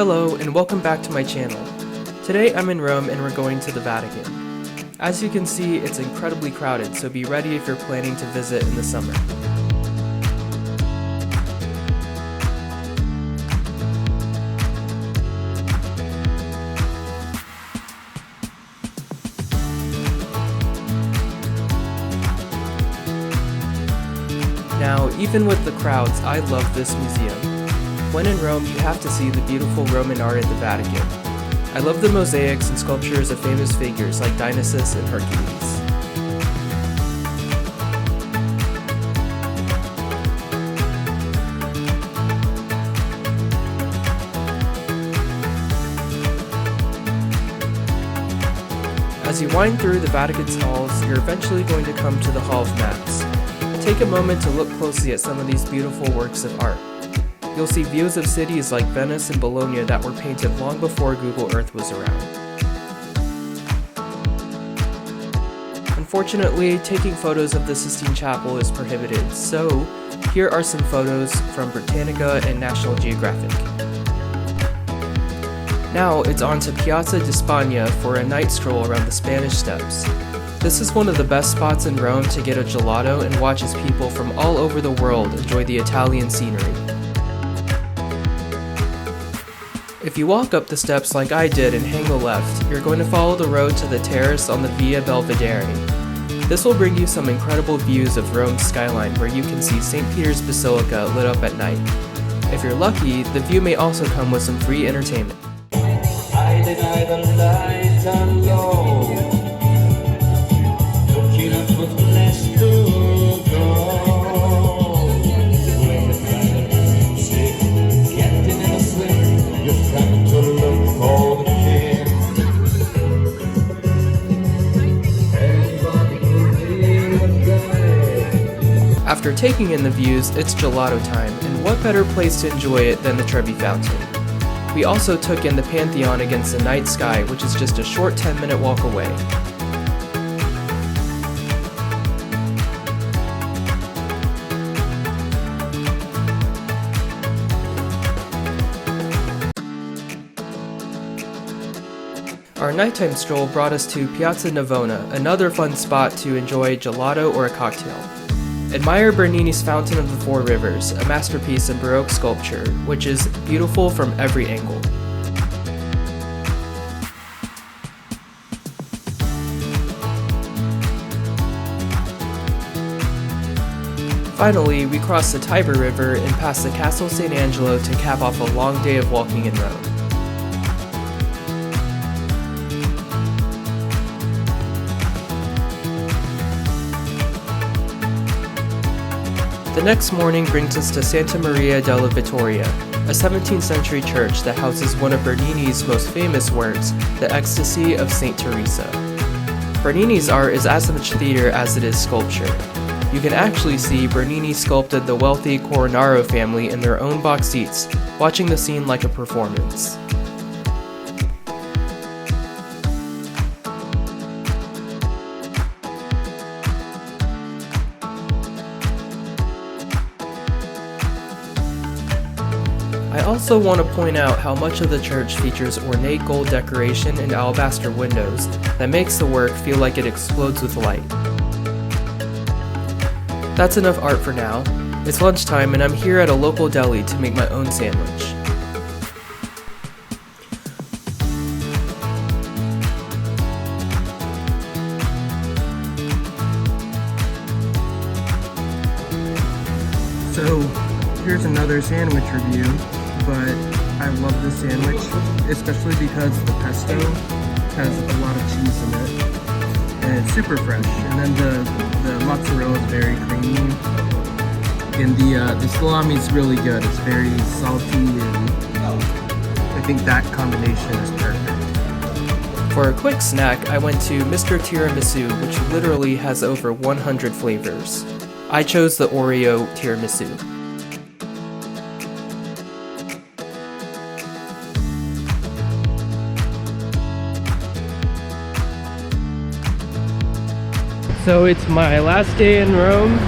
Hello and welcome back to my channel. Today I'm in Rome and we're going to the Vatican. As you can see, it's incredibly crowded, so be ready if you're planning to visit in the summer. Now, even with the crowds, I love this museum. When in Rome, you have to see the beautiful Roman art at the Vatican. I love the mosaics and sculptures of famous figures like Dionysus and Hercules. As you wind through the Vatican's halls, you're eventually going to come to the Hall of Maps. Take a moment to look closely at some of these beautiful works of art. You'll see views of cities like Venice and Bologna that were painted long before Google Earth was around. Unfortunately, taking photos of the Sistine Chapel is prohibited, so here are some photos from Britannica and National Geographic. Now it's on to Piazza di Spagna for a night stroll around the Spanish Steps. This is one of the best spots in Rome to get a gelato and watch as people from all over the world enjoy the Italian scenery. If you walk up the steps like I did and hang a left, you're going to follow the road to the terrace on the Via Belvedere. This will bring you some incredible views of Rome's skyline where you can see St. Peter's Basilica lit up at night. If you're lucky, the view may also come with some free entertainment. I deny the light alone. Looking up with less to go. When the fire sick, captain in a slip, you've come to look for the king. Everybody will be a guy. After taking in the views, it's gelato time, and what better place to enjoy it than the Trevi Fountain? We also took in the Pantheon against the night sky, which is just a short 10-minute walk away. Our nighttime stroll brought us to Piazza Navona, another fun spot to enjoy gelato or a cocktail. Admire Bernini's Fountain of the Four Rivers, a masterpiece in Baroque sculpture, which is beautiful from every angle. Finally, we crossed the Tiber River and passed the Castle St. Angelo to cap off a long day of walking in Rome. The next morning brings us to Santa Maria della Vittoria, a 17th century church that houses one of Bernini's most famous works, the Ecstasy of St. Teresa. Bernini's art is as much theater as it is sculpture. You can actually see Bernini sculpted the wealthy Cornaro family in their own box seats, watching the scene like a performance. I also want to point out how much of the church features ornate gold decoration and alabaster windows that makes the work feel like it explodes with light. That's enough art for now. It's lunchtime and I'm here at a local deli to make my own sandwich. So, here's another sandwich review. But I love this sandwich, especially because the pesto has a lot of cheese in it, and it's super fresh. And then the mozzarella is very creamy, and the salami is really good. It's very salty, and I think that combination is perfect. For a quick snack, I went to Mr. Tiramisu, which literally has over 100 flavors. I chose the Oreo tiramisu. So it's my last day in Rome,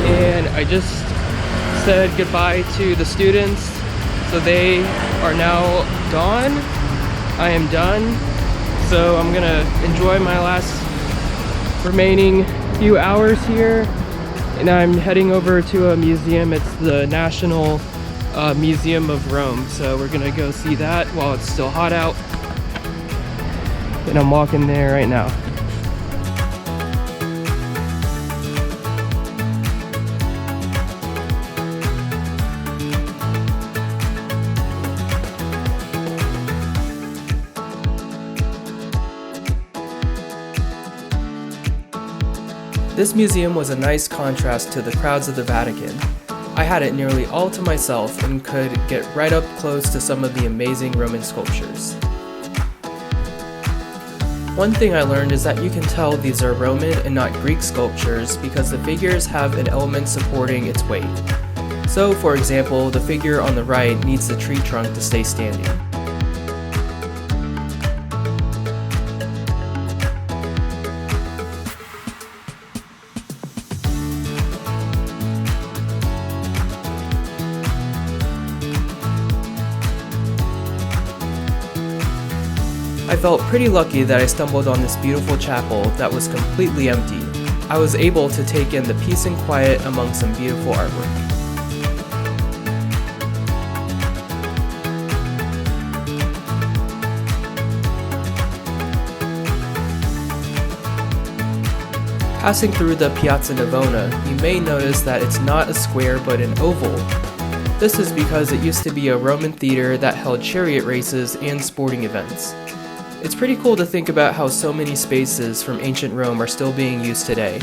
and I just said goodbye to the students, So they are now gone. I am done. So I'm gonna enjoy my last remaining few hours here. And I'm heading over to a museum. It's the National Museum of Rome. So we're gonna go see that while it's still hot out. And I'm walking there right now. This museum was a nice contrast to the crowds of the Vatican. I had it nearly all to myself and could get right up close to some of the amazing Roman sculptures. One thing I learned is that you can tell these are Roman and not Greek sculptures because the figures have an element supporting its weight. So, for example, the figure on the right needs the tree trunk to stay standing. I felt pretty lucky that I stumbled on this beautiful chapel that was completely empty. I was able to take in the peace and quiet among some beautiful artwork. Passing through the Piazza Navona, you may notice that it's not a square but an oval. This is because it used to be a Roman theater that held chariot races and sporting events. It's pretty cool to think about how so many spaces from ancient Rome are still being used today.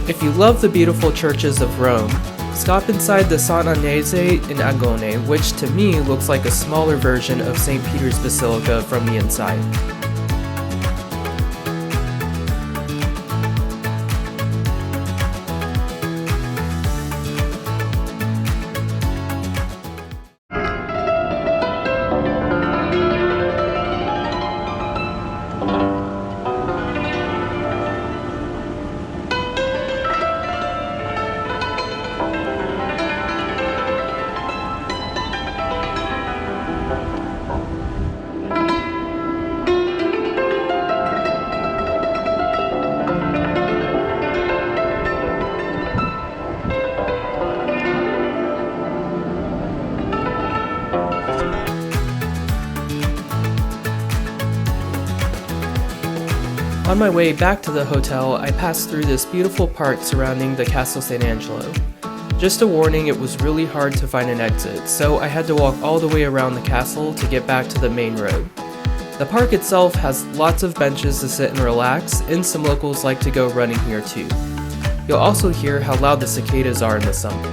If you love the beautiful churches of Rome, stop inside the San Agnese in Agone, which to me looks like a smaller version of St. Peter's Basilica from the inside. On my way back to the hotel, I passed through this beautiful park surrounding the Castle St. Angelo. Just a warning, it was really hard to find an exit, so I had to walk all the way around the castle to get back to the main road. The park itself has lots of benches to sit and relax, and some locals like to go running here too. You'll also hear how loud the cicadas are in the summer.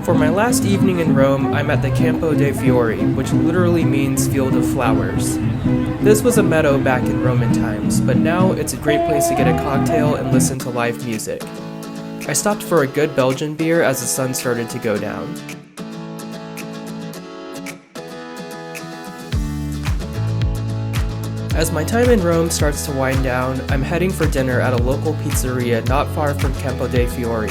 For my last evening in Rome, I'm at the Campo de Fiori, which literally means field of flowers. This was a meadow back in Roman times, but now it's a great place to get a cocktail and listen to live music. I stopped for a good Belgian beer as the sun started to go down. As my time in Rome starts to wind down, I'm heading for dinner at a local pizzeria not far from Campo de Fiori.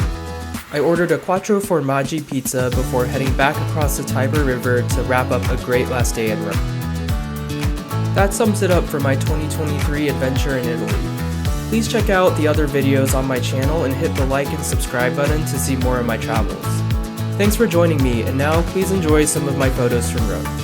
I ordered a quattro formaggi pizza before heading back across the Tiber River to wrap up a great last day in Rome. That sums it up for my 2023 adventure in Italy. Please check out the other videos on my channel and hit the like and subscribe button to see more of my travels. Thanks for joining me, and now please enjoy some of my photos from Rome.